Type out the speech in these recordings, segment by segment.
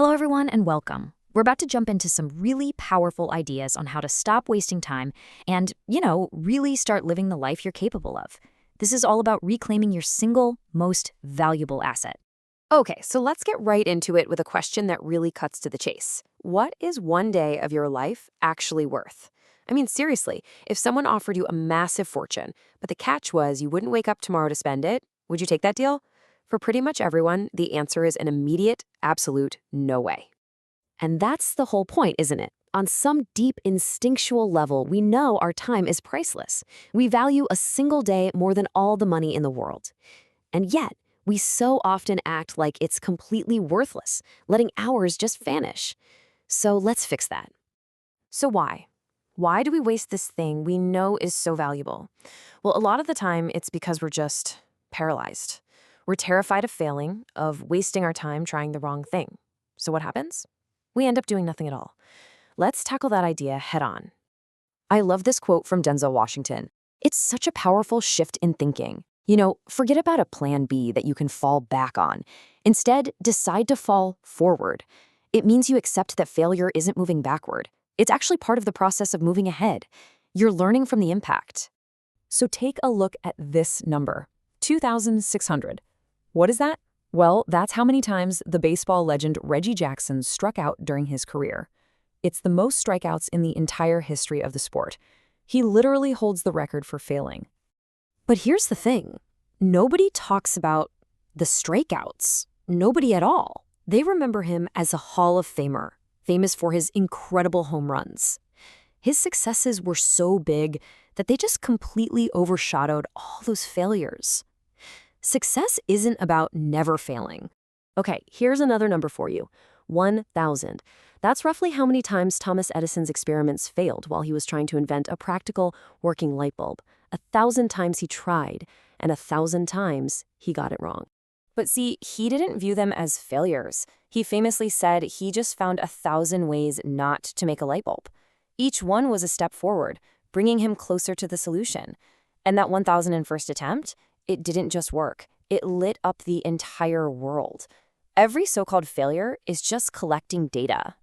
Hello, everyone, and welcome. We're about to jump into some really powerful ideas on how to stop wasting time and, really start living the life you're capable of. This is all about reclaiming your single most valuable asset. Okay, so let's get right into it with a question that really cuts to the chase. What is one day of your life actually worth? I mean, seriously, if someone offered you a massive fortune, but the catch was you wouldn't wake up tomorrow to spend it, would you take that deal? For pretty much everyone, the answer is an immediate, absolute no way. And that's the whole point, isn't it? On some deep instinctual level, we know our time is priceless. We value a single day more than all the money in the world. And yet, we so often act like it's completely worthless, letting hours just vanish. So let's fix that. So why? Why do we waste this thing we know is so valuable? Well, a lot of the time, it's because we're just paralyzed. We're terrified of failing, of wasting our time trying the wrong thing. So what happens? We end up doing nothing at all. Let's tackle that idea head on. I love this quote from Denzel Washington. It's such a powerful shift in thinking. Forget about a plan B that you can fall back on. Instead, decide to fall forward. It means you accept that failure isn't moving backward. It's actually part of the process of moving ahead. You're learning from the impact. So take a look at this number, 2,600. What is that? Well, that's how many times the baseball legend Reggie Jackson struck out during his career. It's the most strikeouts in the entire history of the sport. He literally holds the record for failing. But here's the thing. Nobody talks about the strikeouts. Nobody at all. They remember him as a Hall of Famer, famous for his incredible home runs. His successes were so big that they just completely overshadowed all those failures. Success isn't about never failing. Okay, here's another number for you. 1,000. That's roughly how many times Thomas Edison's experiments failed while he was trying to invent a practical, working light bulb. 1,000 times he tried, and 1,000 times he got it wrong. But see, he didn't view them as failures. He famously said he just found 1,000 ways not to make a light bulb. Each one was a step forward, bringing him closer to the solution. And that 1,001st attempt, it didn't just work. It lit up the entire world. Every so-called failure is just collecting data.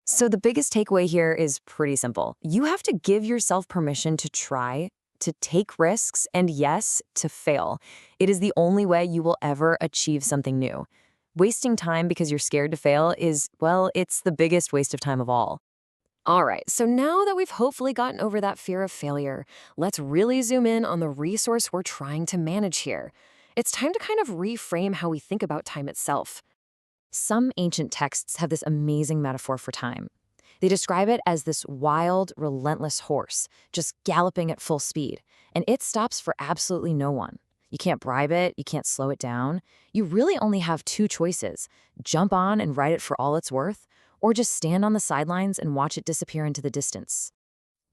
So the biggest takeaway here is pretty simple. You have to give yourself permission to try, to take risks, and yes, to fail. It is the only way you will ever achieve something new. Wasting time because you're scared to fail is, well, it's the biggest waste of time of all. All right, so now that we've hopefully gotten over that fear of failure, let's really zoom in on the resource we're trying to manage here. It's time to kind of reframe how we think about time itself. Some ancient texts have this amazing metaphor for time. They describe it as this wild, relentless horse, just galloping at full speed, and it stops for absolutely no one. You can't bribe it, you can't slow it down. You really only have two choices: jump on and ride it for all it's worth, or just stand on the sidelines and watch it disappear into the distance.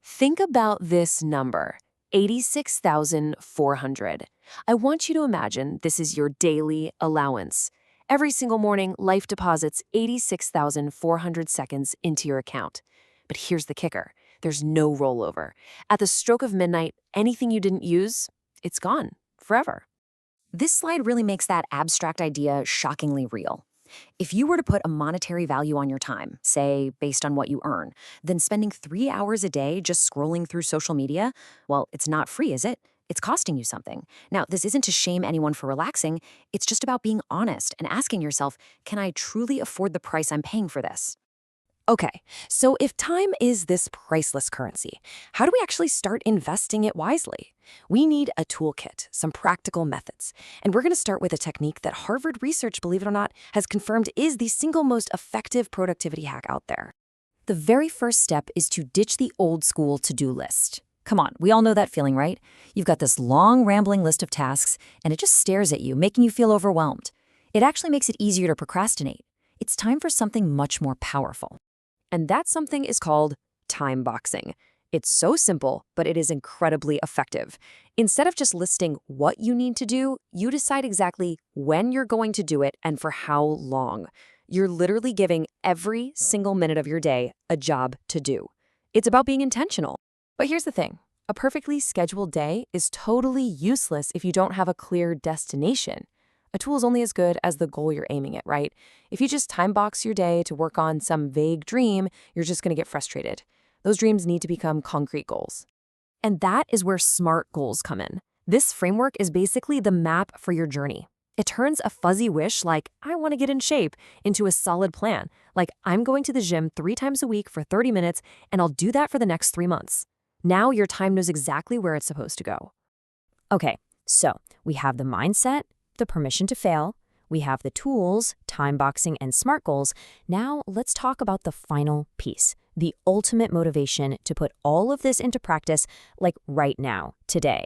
Think about this number, 86,400. I want you to imagine this is your daily allowance. Every single morning, life deposits 86,400 seconds into your account. But here's the kicker. There's no rollover. At the stroke of midnight, anything you didn't use, it's gone forever. This slide really makes that abstract idea shockingly real. If you were to put a monetary value on your time, say based on what you earn, then spending 3 hours a day just scrolling through social media, well, it's not free, is it? It's costing you something. Now, this isn't to shame anyone for relaxing. It's just about being honest and asking yourself, can I truly afford the price I'm paying for this? Okay, so if time is this priceless currency, how do we actually start investing it wisely? We need a toolkit, some practical methods, and we're going to start with a technique that Harvard research, believe it or not, has confirmed is the single most effective productivity hack out there. The very first step is to ditch the old school to-do list. Come on, we all know that feeling, right? You've got this long, rambling list of tasks, and it just stares at you, making you feel overwhelmed. It actually makes it easier to procrastinate. It's time for something much more powerful. And that something is called time boxing. It's so simple, but it is incredibly effective. Instead of just listing what you need to do, you decide exactly when you're going to do it and for how long. You're literally giving every single minute of your day a job to do. It's about being intentional. But here's the thing. A perfectly scheduled day is totally useless if you don't have a clear destination. A tool is only as good as the goal you're aiming at, right? If you just time box your day to work on some vague dream, you're just going to get frustrated. Those dreams need to become concrete goals. And that is where SMART goals come in. This framework is basically the map for your journey. It turns a fuzzy wish like, I want to get in shape, into a solid plan, like I'm going to the gym 3 times a week for 30 minutes, and I'll do that for the next 3 months. Now your time knows exactly where it's supposed to go. Okay, so we have the mindset, the permission to fail, we have the tools, time boxing, and SMART goals. Now let's talk about the final piece, the ultimate motivation to put all of this into practice, like right now, today.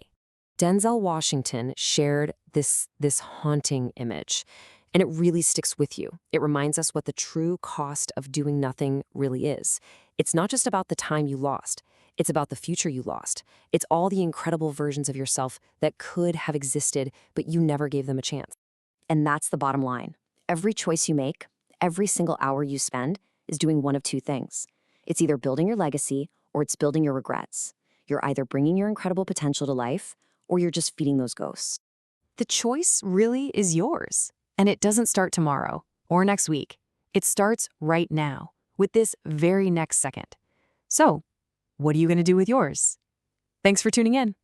Denzel Washington shared this haunting image, and it really sticks with you. It reminds us what the true cost of doing nothing really is. It's not just about the time you lost. It's about the future you lost. It's all the incredible versions of yourself that could have existed, but you never gave them a chance. And that's the bottom line. Every choice you make, every single hour you spend, is doing one of two things. It's either building your legacy or it's building your regrets. You're either bringing your incredible potential to life or you're just feeding those ghosts. The choice really is yours. And it doesn't start tomorrow or next week. It starts right now, with this very next second. So, what are you going to do with yours? Thanks for tuning in.